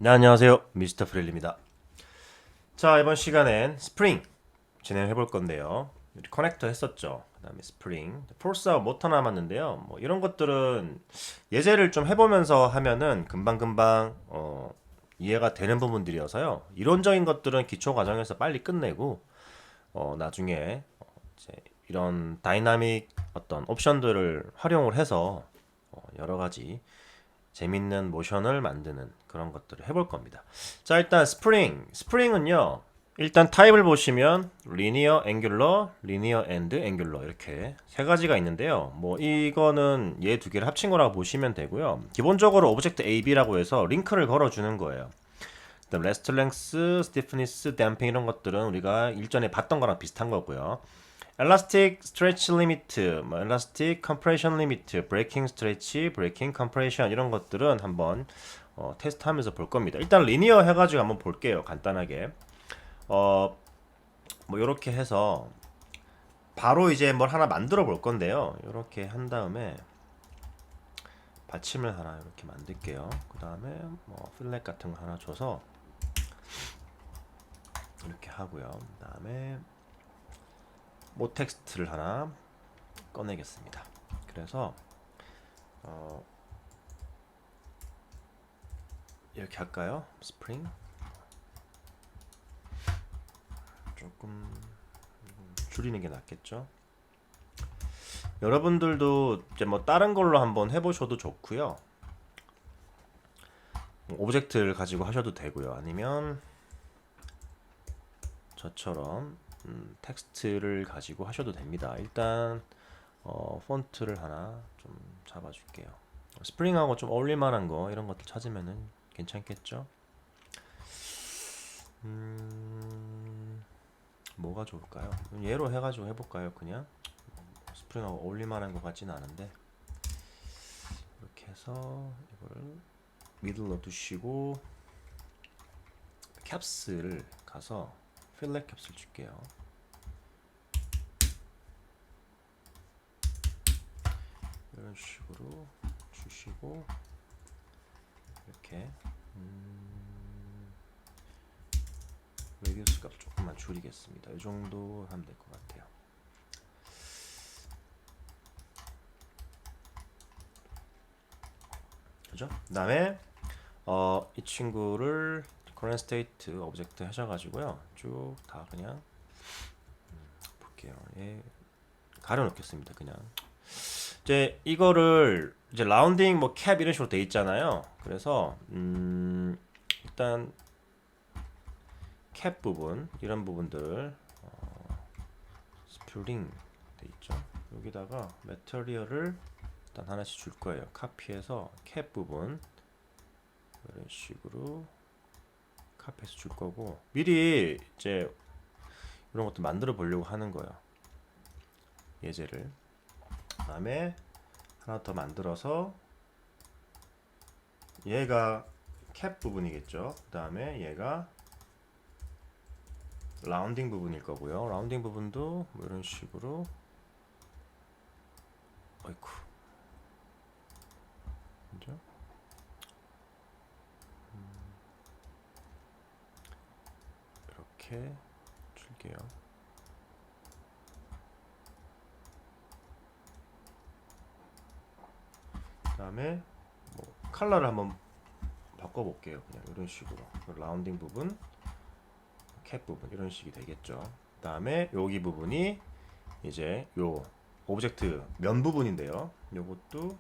네, 안녕하세요. 미스터 프렐입니다. 자, 이번 시간엔 스프링 진행해 볼 건데요. 우리 커넥터 했었죠. 그다음에 스프링, 포스아웃 모터 남았는데요. 뭐 이런 것들은 예제를 좀 해보면서 하면은 금방금방 이해가 되는 부분들이어서요. 이론적인 것들은 기초 과정에서 빨리 끝내고 나중에 이제 이런 다이나믹 어떤 옵션들을 활용을 해서 여러 가지 재밌는 모션을 만드는 그런 것들을 해볼 겁니다. 자, 일단 스프링은요. 일단 타입을 보시면 리니어 앵귤러, 리니어 앤드 앵귤러 이렇게 세 가지가 있는데요. 뭐 이거는 얘 두 개를 합친 거라고 보시면 되고요. 기본적으로 오브젝트 AB라고 해서 링크를 걸어주는 거예요. 그다음 레스트 랭스, 스티프니스, 댐핑 이런 것들은 우리가 일전에 봤던 거랑 비슷한 거고요. 엘라스틱 스트레치 리미트, 뭐 엘라스틱 컴프레션 리미트, 브레이킹 스트레치, 브레이킹 컴프레션 이런 것들은 한번 테스트하면서 볼 겁니다. 일단 리니어 해가지고 한번 볼게요. 간단하게 뭐 이렇게 해서 바로 이제 뭘 하나 만들어 볼 건데요. 이렇게 한 다음에 받침을 하나 이렇게 만들게요. 그 다음에 뭐 필렛 같은 거 하나 줘서 이렇게 하고요. 그 다음에 모 텍스트를 하나 꺼내겠습니다. 그래서 이렇게 할까요? 스프링 조금 줄이는 게 낫겠죠? 여러분들도 이제 뭐 다른 걸로 한번 해보셔도 좋고요. 오브젝트를 가지고 하셔도 되고요. 아니면 저처럼 텍스트를 가지고 하셔도 됩니다. 일단 폰트를 하나 좀 잡아줄게요. 스프링하고 좀 어울릴만한 거 이런 것들 찾으면은 괜찮겠죠? 뭐가 좋을까요? 얘로 해가지고 해볼까요? 그냥 스프링하고 어울릴만한 것 같지는 않은데 이렇게 해서 이걸 미들로 두시고 캡스를 가서 필렛 캡스를 줄게요. 이런 식으로 주시고 이렇게 레디우스 값 조금만 줄이겠습니다. 이 정도 하면 될 것 같아요. 그죠? 그 다음에 이 친구를 current state 오브젝트 하셔가지고요. 쭉 다 그냥 볼게요. 예, 가려놓겠습니다. 그냥 이제 이거를 이제 라운딩 뭐 캡 이런 식으로 돼 있잖아요. 그래서 일단 캡 부분 이런 부분들 스프링 돼 있죠. 여기다가 매터리얼을 일단 하나씩 줄 거예요. 카피해서 캡 부분 이런 식으로 카피해서 줄 거고 미리 이제 이런 것도 만들어 보려고 하는 거예요. 예제를. 그다음에 하나 더 만들어서 얘가 캡 부분이겠죠. 그다음에 얘가 라운딩 부분일 거고요. 라운딩 부분도 뭐 이런 식으로 어이쿠 그죠? 이렇게 줄게요. 그다음에 뭐 컬러를 한번 바꿔볼게요. 그냥 이런 식으로 라운딩 부분, 캡 부분 이런 식이 되겠죠. 그다음에 여기 부분이 이제 요 오브젝트 면 부분인데요. 요것도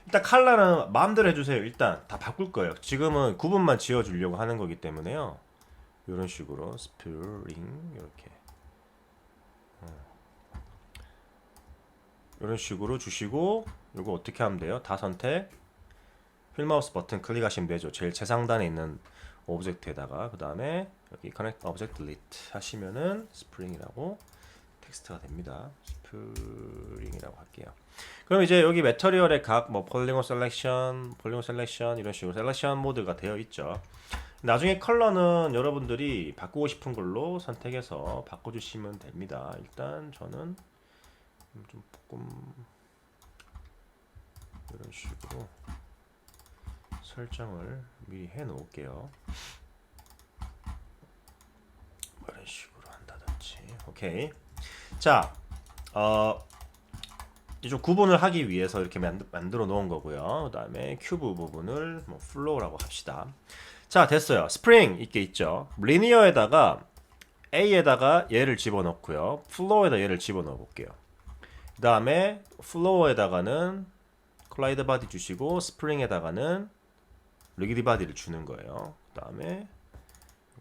일단 컬러는 마음대로 해주세요. 일단 다 바꿀 거예요. 지금은 구분만 지어주려고 하는 거기 때문에요. 이런 식으로 스프링 이렇게 이런 식으로 주시고 이거 어떻게 하면 돼요? 다 선택 휠마우스 버튼 클릭하시면 되죠. 제일 최상단에 있는 오브젝트에다가 그 다음에 여기 Connect Object Delete 하시면은 스프링이라고 텍스트가 됩니다. 스프링이라고 할게요. 그럼 이제 여기 매터리얼의 각 뭐 폴리곤 셀렉션 이런 식으로 셀렉션 모드가 되어 있죠. 나중에 컬러는 여러분들이 바꾸고 싶은 걸로 선택해서 바꿔주시면 됩니다. 일단 저는 좀 조금 이런 식으로 설정을 미리 해 놓을게요. 이런 식으로 한다든지. 오케이. 자, 좀 구분을 하기 위해서 이렇게 만들어 놓은 거고요. 그 다음에 큐브 부분을 뭐 플로우라고 합시다. 자, 됐어요. 스프링 있게 있죠. 리니어에다가 A에다가 얘를 집어넣고요. 플로어에다 얘를 집어넣어 볼게요. 그 다음에 플로어에다가는 콜라이드 바디 주시고 스프링에다가는 리기드 바디를 주는 거예요. 그 다음에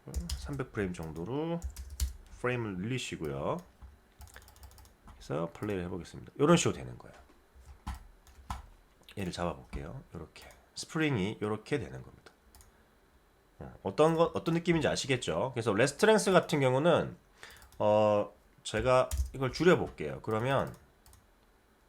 300프레임 정도로 프레임을 늘리시고요. 그래서 플레이를 해보겠습니다. 이런 식으로 되는 거예요. 얘를 잡아볼게요. 이렇게 스프링이 이렇게 되는 겁니다. 어떤 느낌인지 아시겠죠? 그래서 레스트랭스 같은 경우는 제가 이걸 줄여볼게요. 그러면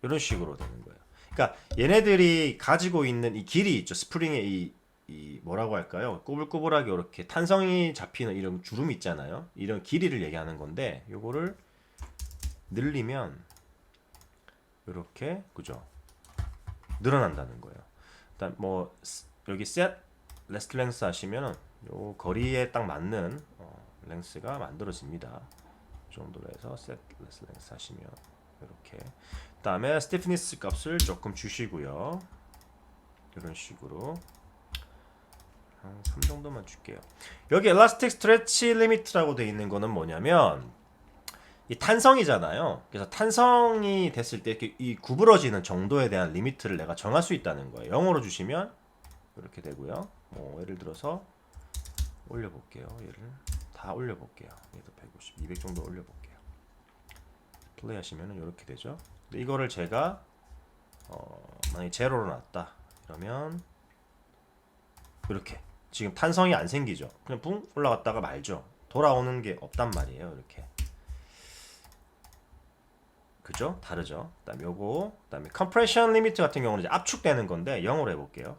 이런 식으로 되는 거예요. 그러니까 얘네들이 가지고 있는 이 길이 있죠. 스프링의 이 뭐라고 할까요? 꼬불꼬불하게 이렇게 탄성이 잡히는 이런 주름이 있잖아요. 이런 길이를 얘기하는 건데 요거를 늘리면 이렇게 그죠? 늘어난다는 거예요. 일단 뭐 여기 set rest length 하시면 요 거리에 딱 맞는 랭스가 만들어집니다. 이 정도로 해서 set rest length 하시면 이렇게. 그다음에 stiffness 값을 조금 주시고요. 이런 식으로 한 3 정도만 줄게요. 여기 elastic stretch limit라고 되어 있는 거는 뭐냐면 이 탄성이잖아요. 그래서 탄성이 됐을 때 이렇게 이 구부러지는 정도에 대한 리미트를 내가 정할 수 있다는 거예요. 0으로 주시면 이렇게 되고요. 뭐 예를 들어서 올려볼게요. 얘를 다 올려볼게요. 얘도 150, 200 정도 올려볼게요. 플레이 하시면 이렇게 되죠. 근데 이거를 제가 만약에 제로로 놨다 그러면 이렇게 지금 탄성이 안 생기죠. 그냥 붕 올라갔다가 말죠. 돌아오는 게 없단 말이에요. 이렇게 그죠? 다르죠. 그다음에 요거, 그다음에 compression limit 같은 경우는 이제 압축되는 건데 0으로 해볼게요.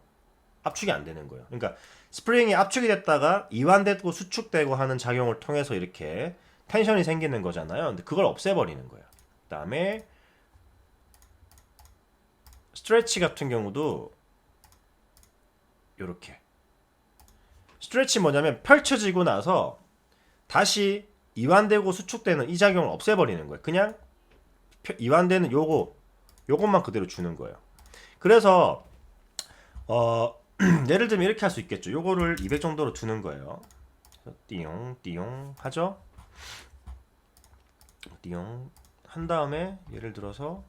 압축이 안 되는 거예요. 그러니까 스프링이 압축이 됐다가 이완되고 수축되고 하는 작용을 통해서 이렇게 텐션이 생기는 거잖아요. 근데 그걸 없애버리는 거예요. 그다음에 스트레치 같은 경우도 요렇게 스트레치 뭐냐면 펼쳐지고 나서 다시 이완되고 수축되는 이 작용을 없애버리는 거예요. 그냥 이완되는 요것만 그대로 주는 거예요. 그래서 예를 들면 이렇게 할 수 있겠죠. 요거를 200 정도로 두는 거예요. 띠용 띠용 하죠. 띠용 한 다음에 예를 들어서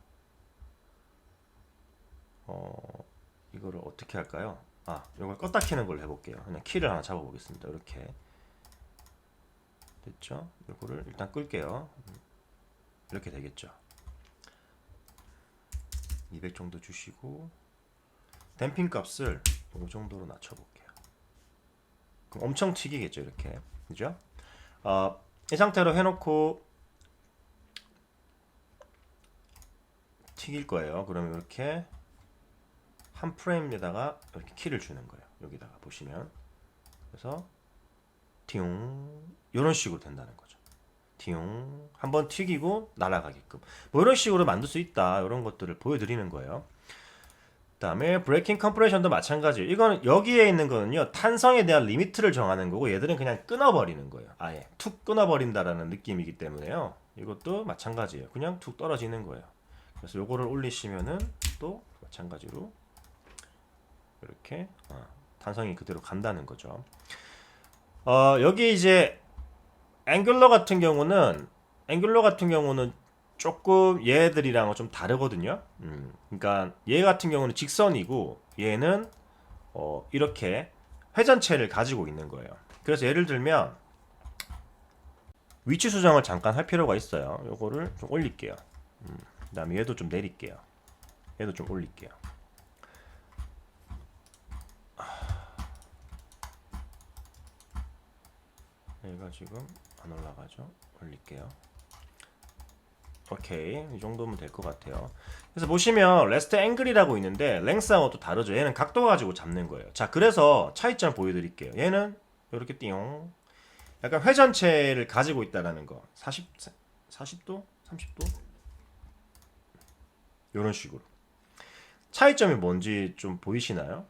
이거를 어떻게 할까요? 요걸 껐다 켜는 걸로 해볼게요. 그냥 키를 하나 잡아보겠습니다. 이렇게 됐죠? 요거를 일단 끌게요. 이렇게 되겠죠. 200 정도 주시고 댐핑 값을 이 정도로 낮춰볼게요. 그럼 엄청 튀기겠죠, 이렇게. 그죠? 이 상태로 해놓고 튀길 거예요. 그러면 이렇게 한 프레임에다가 이렇게 키를 주는 거예요. 여기다가 보시면. 그래서 띠용 이런 식으로 된다는 거죠. 띠용 한번 튀기고 날아가게끔 뭐 이런 식으로 만들 수 있다. 이런 것들을 보여드리는 거예요. 그다음에 브레이킹 컴프레션도 마찬가지예요. 이거는 여기에 있는 거는요 탄성에 대한 리미트를 정하는 거고 얘들은 그냥 끊어버리는 거예요. 아예 툭 끊어버린다라는 느낌이기 때문에요. 이것도 마찬가지예요. 그냥 툭 떨어지는 거예요. 그래서 요거를 올리시면은 또 마찬가지로 이렇게 탄성이 그대로 간다는 거죠. 여기 이제 앵귤러 같은 경우는 조금 얘들이랑은 좀 다르거든요. 그러니까 얘 같은 경우는 직선이고 얘는 이렇게 회전체를 가지고 있는 거예요. 그래서 예를 들면 위치 수정을 잠깐 할 필요가 있어요. 요거를 좀 올릴게요. 그다음에 얘도 좀 내릴게요. 얘도 좀 올릴게요. 얘가 지금 안 올라가죠. 올릴게요. 오케이, 이 정도면 될 것 같아요. 그래서 보시면 레스트 앵글이라고 있는데 랭스하고 또 다르죠. 얘는 각도 가지고 잡는 거예요. 자, 그래서 차이점 보여드릴게요. 얘는 이렇게 띠용 약간 회전체를 가지고 있다라는 거. 40도? 30도? 이런 식으로 차이점이 뭔지 좀 보이시나요?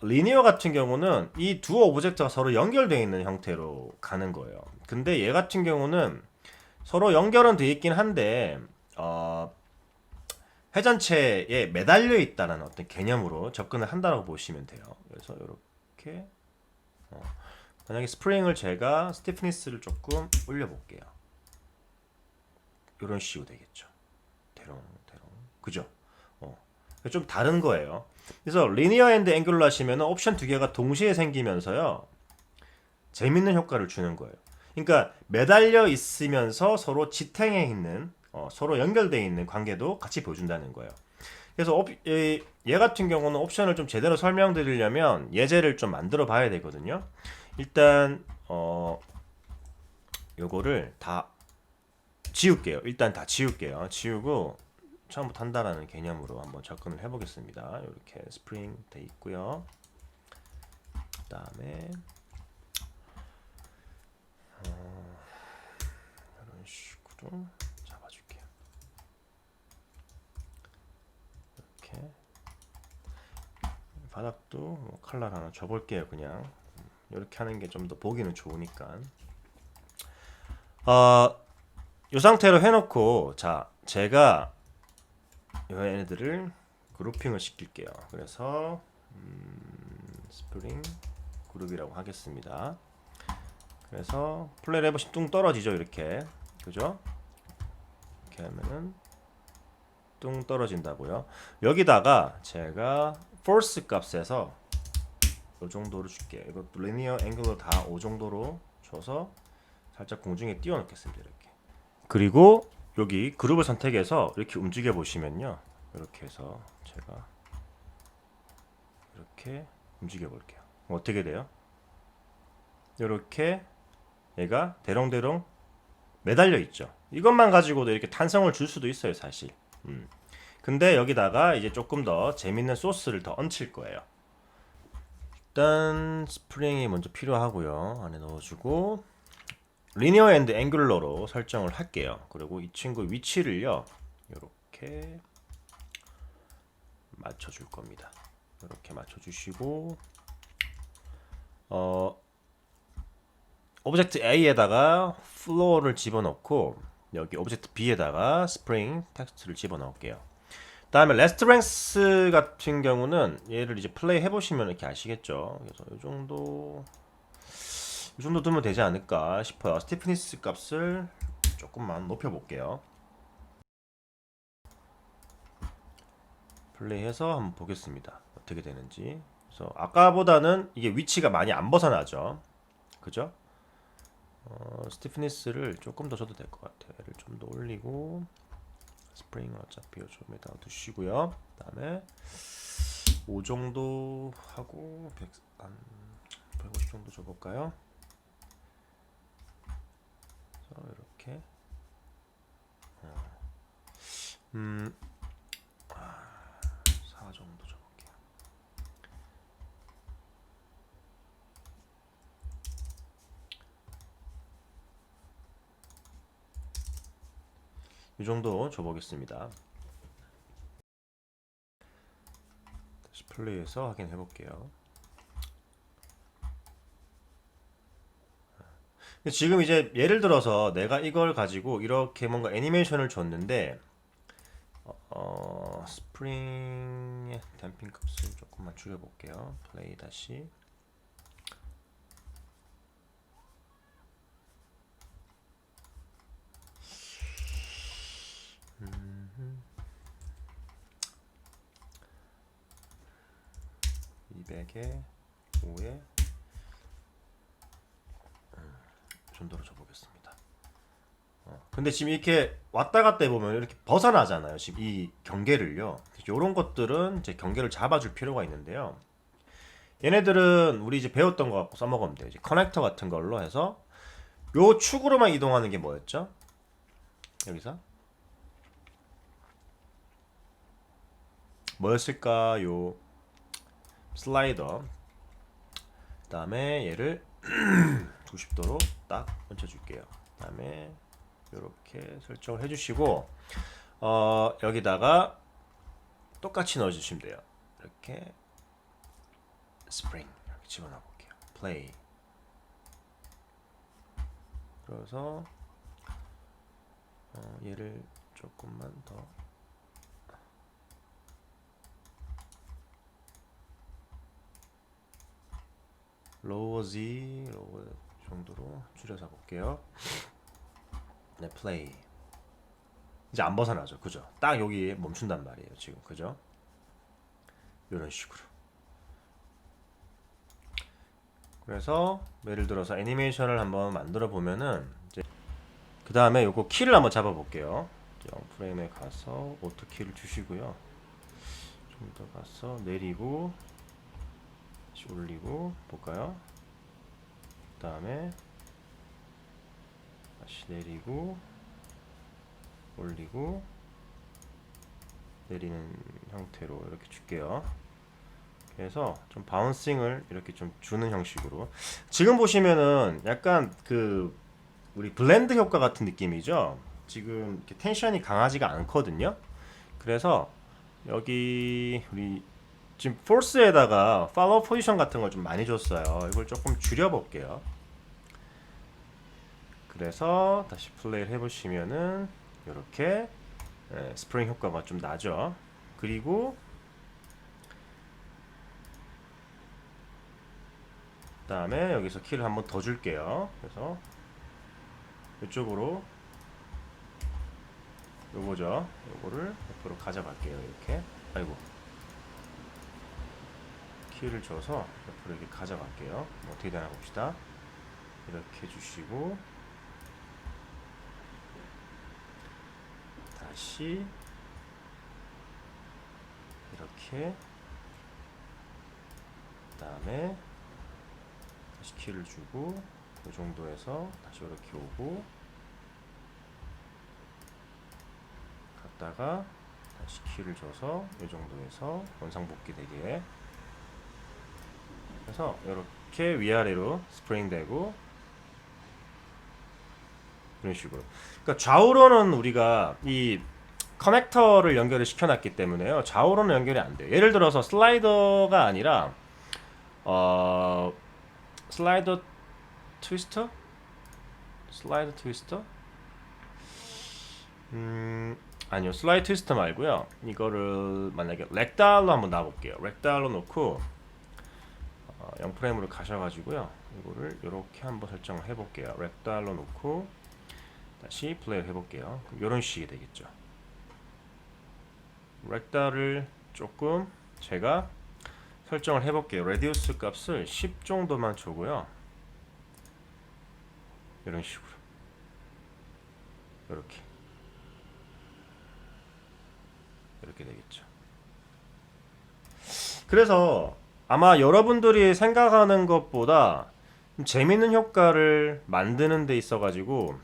리니어 같은 경우는 이 두 오브젝트가 서로 연결되어 있는 형태로 가는 거예요. 근데 얘 같은 경우는 서로 연결은 되어 있긴 한데 회전체에 매달려 있다는 어떤 개념으로 접근을 한다고 보시면 돼요. 그래서 이렇게 만약에 스프링을 제가 스티프니스를 조금 올려볼게요. 이런 식으로 되겠죠. 대롱 그죠? 좀 다른 거예요. 그래서 리니어 앤드 앵귤러 하시면 옵션 두 개가 동시에 생기면서요. 재밌는 효과를 주는 거예요. 그러니까 매달려 있으면서 서로 지탱해 있는 서로 연결되어 있는 관계도 같이 보여준다는 거예요. 그래서 얘 같은 경우는 옵션을 좀 제대로 설명드리려면 예제를 좀 만들어 봐야 되거든요. 일단 요거를 다 지울게요. 일단 다 지울게요. 지우고 처음부터 한다라는 개념으로 한번 접근을 해보겠습니다. 이렇게 스프링 돼 있고요. 그다음에 이런 식으로 잡아줄게요. 이렇게 바닥도 뭐 컬러 하나 줘볼게요. 그냥 이렇게 하는 게 좀 더 보기는 좋으니까. 이 상태로 해놓고 자 제가 얘네들을 그룹핑을 시킬게요. 그래서 스프링 그룹이라고 하겠습니다. 그래서 플레이를 해보시면 뚱 떨어지죠. 이렇게 그죠? 이렇게 하면은 뚱 떨어진다고요. 여기다가 제가 force 값에서 이 정도로 줄게요. 이것도 리니어 앵글로 다 5 정도로 줘서 살짝 공중에 띄워 놓겠습니다. 이렇게. 그리고 여기 그룹을 선택해서 이렇게 움직여 보시면요. 이렇게 해서 제가 이렇게 움직여 볼게요. 어떻게 돼요? 이렇게 얘가 대롱대롱 매달려 있죠. 이것만 가지고도 이렇게 탄성을 줄 수도 있어요, 사실. 근데 여기다가 이제 조금 더 재밌는 소스를 더 얹힐 거예요. 일단 스프링이 먼저 필요하고요. 안에 넣어주고 리니어 앤드 앵귤러로 설정을 할게요. 그리고 이 친구 위치를요. 이렇게 맞춰줄 겁니다. 이렇게 맞춰주시고 오브젝트 A에다가 플로어를 집어넣고 여기 오브젝트 B에다가 스프링 텍스트를 집어넣을게요. 다음에 레스트랭스 같은 경우는 얘를 이제 플레이 해보시면 이렇게 아시겠죠. 그래서 이 정도 두면 되지 않을까 싶어요. 스티프니스 값을 조금만 높여볼게요. 플레이해서 한번 보겠습니다. 어떻게 되는지. 그래서 아까보다는 이게 위치가 많이 안 벗어나죠. 그죠? 스티프니스를 조금 더 줘도 될 것 같아요. 얘를 좀 더 올리고 스프링은 어차피 요즘에다 두시고요. 그 다음에 5 정도 하고 150 정도 줘볼까요? 이렇게 4 정도 줘볼게요. 이 정도 줘보겠습니다. 다시 플레이해서 확인해 볼게요. 지금 이제 예를 들어서 내가 이걸 가지고 이렇게 뭔가 애니메이션을 줬는데 스프링의 댐핑 값을 조금만 줄여볼게요. 플레이 다시 200에 5에 정도로 줘보겠습니다. 근데 지금 이렇게 왔다 갔다 해보면 이렇게 벗어나잖아요. 지금 이 경계를요. 이런 것들은 이제 경계를 잡아줄 필요가 있는데요. 얘네들은 우리 이제 배웠던 거 갖고 써먹으면 돼요. 이제 커넥터 같은 걸로 해서 요 축으로만 이동하는 게 뭐였죠? 여기서 뭐였을까요? 슬라이더. 그 다음에 얘를 90도로 딱 얹혀줄게요. 그 다음에 이렇게 설정을 해주시고 여기다가 똑같이 넣어주시면 돼요. 이렇게 스프링 이렇게 집어넣어 볼게요. 플레이. 그래서 얘를 조금만 더 로워 정도로 줄여서 볼게요. 네, 플레이. 이제 안 벗어나죠, 그죠? 딱 여기에 멈춘단 말이에요, 지금, 그죠? 이런 식으로. 그래서 예를 들어서 애니메이션을 한번 만들어 보면은 이제 그 다음에 요거 키를 한번 잡아 볼게요. 0프레임에 가서 오토 키를 주시고요. 좀 더 가서 내리고 다시 올리고 볼까요? 그 다음에 다시 내리고 올리고 내리는 형태로 이렇게 줄게요. 그래서 좀 바운싱을 이렇게 좀 주는 형식으로. 지금 보시면은 약간 그 우리 블렌드 효과 같은 느낌이죠. 지금 이렇게 텐션이 강하지가 않거든요. 그래서 여기 우리 지금 포스에다가 팔로우 포지션 같은 걸 좀 많이 줬어요. 이걸 조금 줄여 볼게요. 그래서 다시 플레이를 해보시면은 이렇게 스프링 효과가 좀 나죠. 그리고 그 다음에 여기서 키를 한번 더 줄게요. 그래서 이쪽으로 요거죠. 요거를 옆으로 가져갈게요. 이렇게. 아이고. 키를 줘서 옆으로 이렇게 가져갈게요. 어떻게 되나 봅시다. 이렇게 해주시고 다시 이렇게 그 다음에 다시 키를 주고 이 정도에서 다시 이렇게 오고 갔다가 다시 키를 줘서 이 정도에서 원상복귀 되게. 그래서 이렇게 위아래로 스프링 되고 이런 식으로. 그러니까 좌우로는 우리가 이 커넥터를 연결을 시켜놨기 때문에요. 좌우로는 연결이 안 돼요. 예를 들어서 슬라이더가 아니라 슬라이더 트위스터? 슬라이더 트위스터? 아니요, 슬라이드 트위스터 말고요. 이거를 만약에 렉달로 한번 놔볼게요. 렉달로 놓고 0프레임으로 가셔가지고요. 이거를 이렇게 한번 설정을 해볼게요. 렉달로 놓고 다시 플레이를 해볼게요. 이런 식이 되겠죠. 렉달을 조금 제가 설정을 해볼게요. 레디우스 값을 10 정도만 주고요. 이런 식으로 이렇게 되겠죠. 그래서 아마 여러분들이 생각하는 것보다 재밌는 효과를 만드는 데 있어 가지고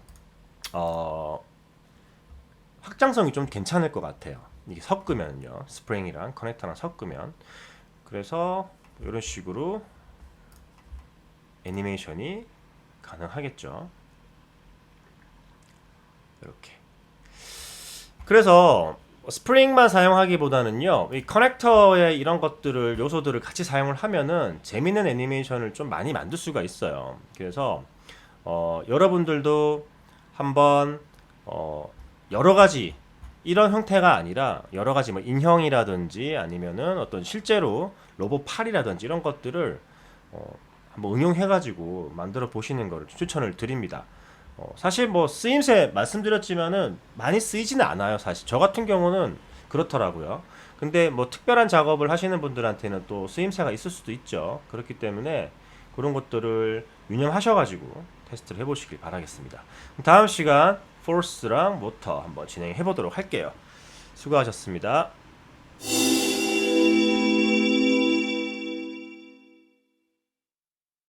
확장성이 좀 괜찮을 것 같아요. 이게 섞으면요, 스프링이랑 커넥터랑 섞으면. 그래서 이런 식으로 애니메이션이 가능하겠죠. 이렇게. 그래서 스프링만 사용하기보다는요, 이 커넥터의 이런 것들을, 요소들을 같이 사용을 하면은 재밌는 애니메이션을 좀 많이 만들 수가 있어요. 그래서 여러분들도 한번 여러 가지, 이런 형태가 아니라 여러 가지 뭐 인형이라든지 아니면은 어떤 실제로 로봇 팔이라든지 이런 것들을 한번 응용해가지고 만들어 보시는 것을 추천을 드립니다. 사실 뭐 쓰임새 말씀드렸지만은 많이 쓰이지는 않아요. 사실 저 같은 경우는 그렇더라고요. 근데 뭐 특별한 작업을 하시는 분들한테는 또 쓰임새가 있을 수도 있죠. 그렇기 때문에 그런 것들을 유념하셔가지고 테스트를 해보시길 바라겠습니다. 다음 시간 포스랑 모터 한번 진행해 보도록 할게요. 수고하셨습니다.